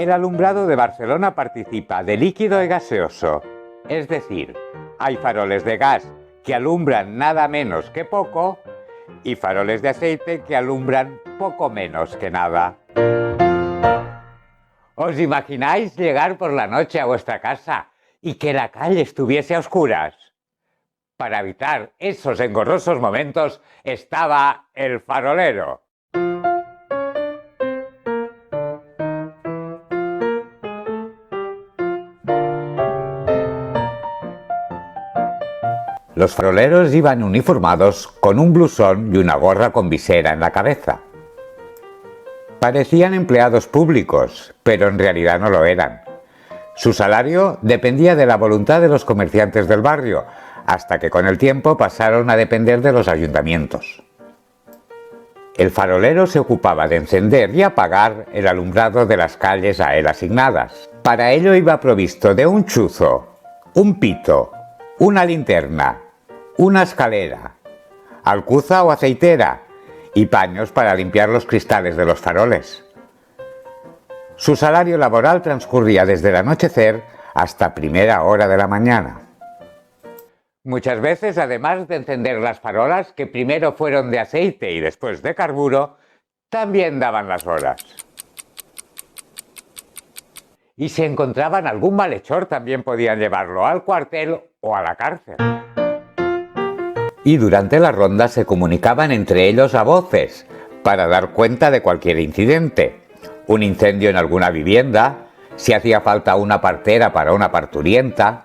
El alumbrado de Barcelona participa de líquido y gaseoso, es decir, hay faroles de gas que alumbran nada menos que poco y faroles de aceite que alumbran poco menos que nada. ¿Os imagináis llegar por la noche a vuestra casa y que la calle estuviese a oscuras? Para evitar esos engorrosos momentos estaba el farolero. Los faroleros iban uniformados con un blusón y una gorra con visera en la cabeza. Parecían empleados públicos, pero en realidad no lo eran. Su salario dependía de la voluntad de los comerciantes del barrio, hasta que con el tiempo pasaron a depender de los ayuntamientos. El farolero se ocupaba de encender y apagar el alumbrado de las calles a él asignadas. Para ello iba provisto de un chuzo, un pito, una linterna, una escalera, alcuza o aceitera y paños para limpiar los cristales de los faroles. Su salario laboral transcurría desde el anochecer hasta primera hora de la mañana. Muchas veces, además de encender las farolas, que primero fueron de aceite y después de carburo, también daban las horas. Y si encontraban algún malhechor, también podían llevarlo al cuartel o a la cárcel. Y durante la ronda se comunicaban entre ellos a voces para dar cuenta de cualquier incidente. Un incendio en alguna vivienda, si hacía falta una partera para una parturienta.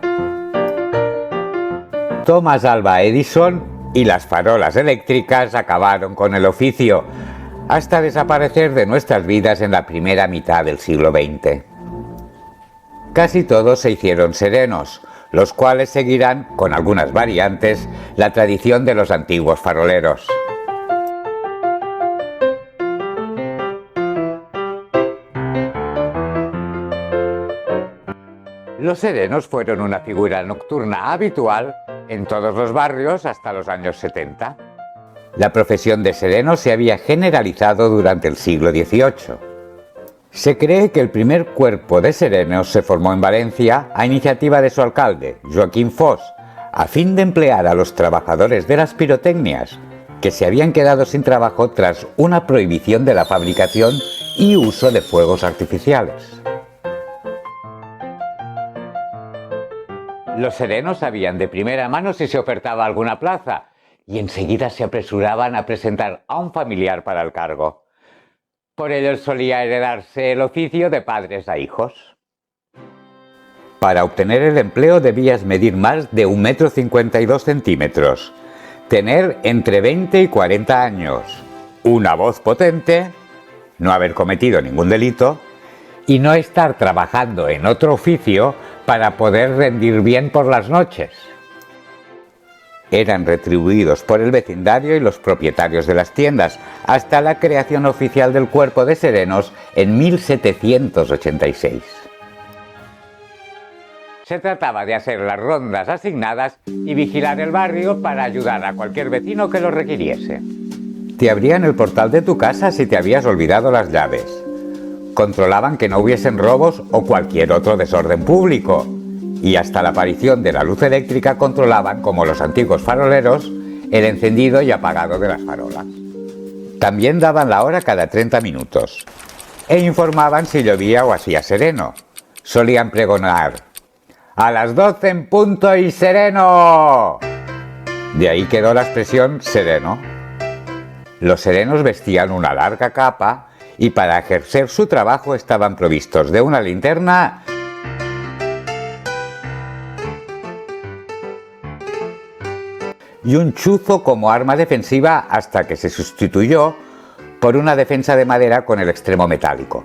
Thomas Alva Edison y las farolas eléctricas acabaron con el oficio, hasta desaparecer de nuestras vidas en la primera mitad del siglo XX. Casi todos se hicieron serenos, los cuales seguirán, con algunas variantes, la tradición de los antiguos faroleros. Los serenos fueron una figura nocturna habitual en todos los barrios hasta los años 70. La profesión de sereno se había generalizado durante el siglo XVIII. Se cree que el primer cuerpo de serenos se formó en Valencia a iniciativa de su alcalde, Joaquín Fos, a fin de emplear a los trabajadores de las pirotecnias, que se habían quedado sin trabajo tras una prohibición de la fabricación y uso de fuegos artificiales. Los serenos sabían de primera mano si se ofertaba alguna plaza y enseguida se apresuraban a presentar a un familiar para el cargo. Por ello solía heredarse el oficio de padres a hijos. Para obtener el empleo debías medir más de 1,52 m, tener entre 20 y 40 años, una voz potente, no haber cometido ningún delito y no estar trabajando en otro oficio para poder rendir bien por las noches. Eran retribuidos por el vecindario y los propietarios de las tiendas, hasta la creación oficial del cuerpo de serenos en 1786. Se trataba de hacer las rondas asignadas y vigilar el barrio para ayudar a cualquier vecino que lo requiriese. Te abrían el portal de tu casa si te habías olvidado las llaves. Controlaban que no hubiesen robos o cualquier otro desorden público. Y hasta la aparición de la luz eléctrica controlaban, como los antiguos faroleros, el encendido y apagado de las farolas. También daban la hora cada 30 minutos e informaban si llovía o hacía sereno. Solían pregonar: ¡a las 12 en punto y sereno! De ahí quedó la expresión sereno. Los serenos vestían una larga capa y para ejercer su trabajo estaban provistos de una linterna y un chuzo como arma defensiva, hasta que se sustituyó por una defensa de madera con el extremo metálico.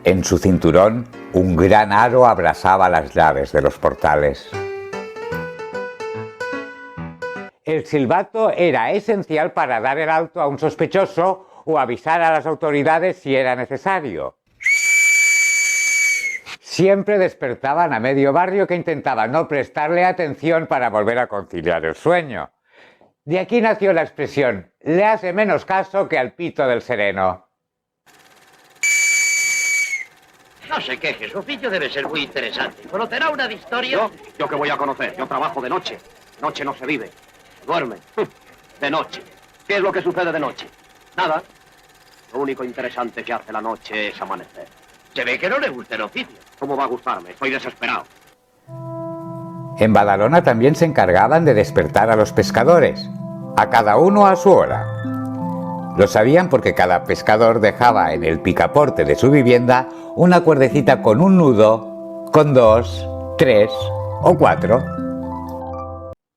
En su cinturón, un gran aro abrasaba las llaves de los portales. El silbato era esencial para dar el alto a un sospechoso o avisar a las autoridades si era necesario. Siempre despertaban a medio barrio, que intentaba no prestarle atención para volver a conciliar el sueño. De aquí nació la expresión: le hace menos caso que al pito del sereno. No se queje, su oficio debe ser muy interesante. ¿Conocerá una de historia? ¿Yo qué voy a conocer? Yo trabajo de noche. Noche no se vive. Duerme. De noche. ¿Qué es lo que sucede de noche? Nada. Lo único interesante que hace la noche es amanecer. Se ve que no le gusta el oficio. ¿Cómo va a gustarme? Estoy desesperado. En Badalona también se encargaban de despertar a los pescadores, a cada uno a su hora. Lo sabían porque cada pescador dejaba en el picaporte de su vivienda una cuerdecita con un nudo, con 2, 3 o 4.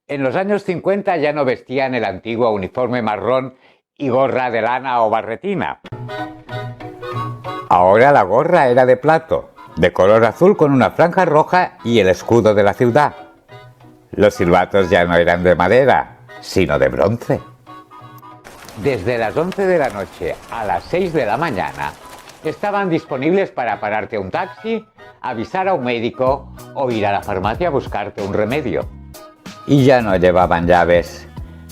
En los años 50 ya no vestían el antiguo uniforme marrón y gorra de lana o barretina. Ahora la gorra era de plato, de color azul con una franja roja y el escudo de la ciudad. Los silbatos ya no eran de madera, sino de bronce. Desde las 11 de la noche a las 6 de la mañana estaban disponibles para pararte un taxi, avisar a un médico o ir a la farmacia a buscarte un remedio. Y ya no llevaban llaves.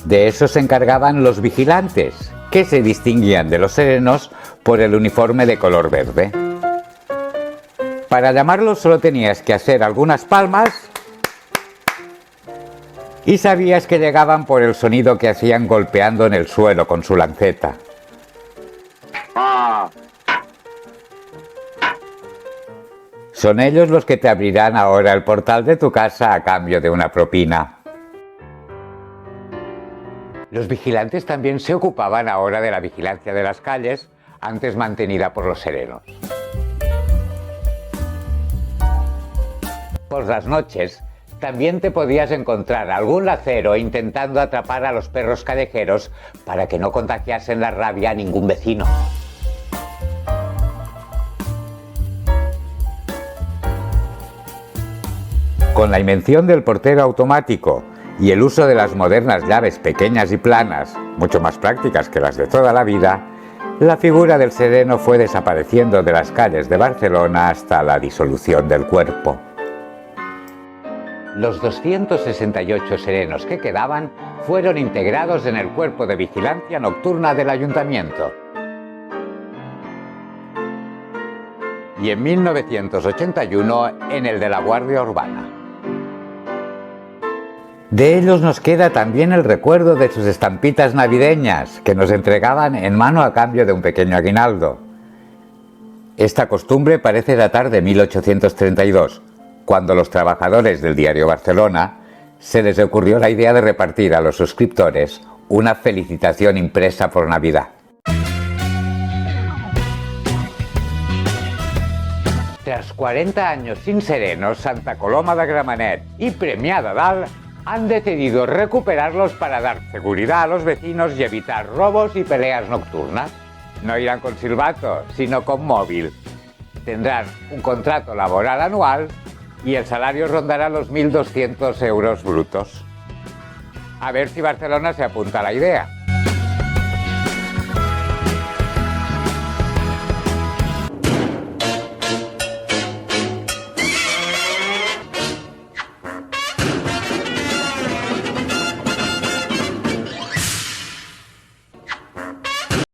De eso se encargaban los vigilantes, que se distinguían de los serenos por el uniforme de color verde. Para llamarlos solo tenías que hacer algunas palmas y sabías que llegaban por el sonido que hacían golpeando en el suelo con su lanceta. Son ellos los que te abrirán ahora el portal de tu casa a cambio de una propina. Los vigilantes también se ocupaban ahora de la vigilancia de las calles, antes mantenida por los serenos. Por las noches, también te podías encontrar algún lacero intentando atrapar a los perros callejeros para que no contagiasen la rabia a ningún vecino. Con la invención del portero automático y el uso de las modernas llaves pequeñas y planas, mucho más prácticas que las de toda la vida, la figura del sereno fue desapareciendo de las calles de Barcelona hasta la disolución del cuerpo. Los 268 serenos que quedaban fueron integrados en el cuerpo de vigilancia nocturna del ayuntamiento. Y en 1981 en el de la Guardia Urbana. De ellos nos queda también el recuerdo de sus estampitas navideñas, que nos entregaban en mano a cambio de un pequeño aguinaldo. Esta costumbre parece datar de 1832, cuando los trabajadores del diario Barcelona se les ocurrió la idea de repartir a los suscriptores una felicitación impresa por Navidad. Tras 40 años sin serenos, Santa Coloma de Gramenet y Premià de Dalt han decidido recuperarlos para dar seguridad a los vecinos y evitar robos y peleas nocturnas. No irán con silbato, sino con móvil. Tendrán un contrato laboral anual y el salario rondará los 1.200 euros brutos. A ver si Barcelona se apunta a la idea.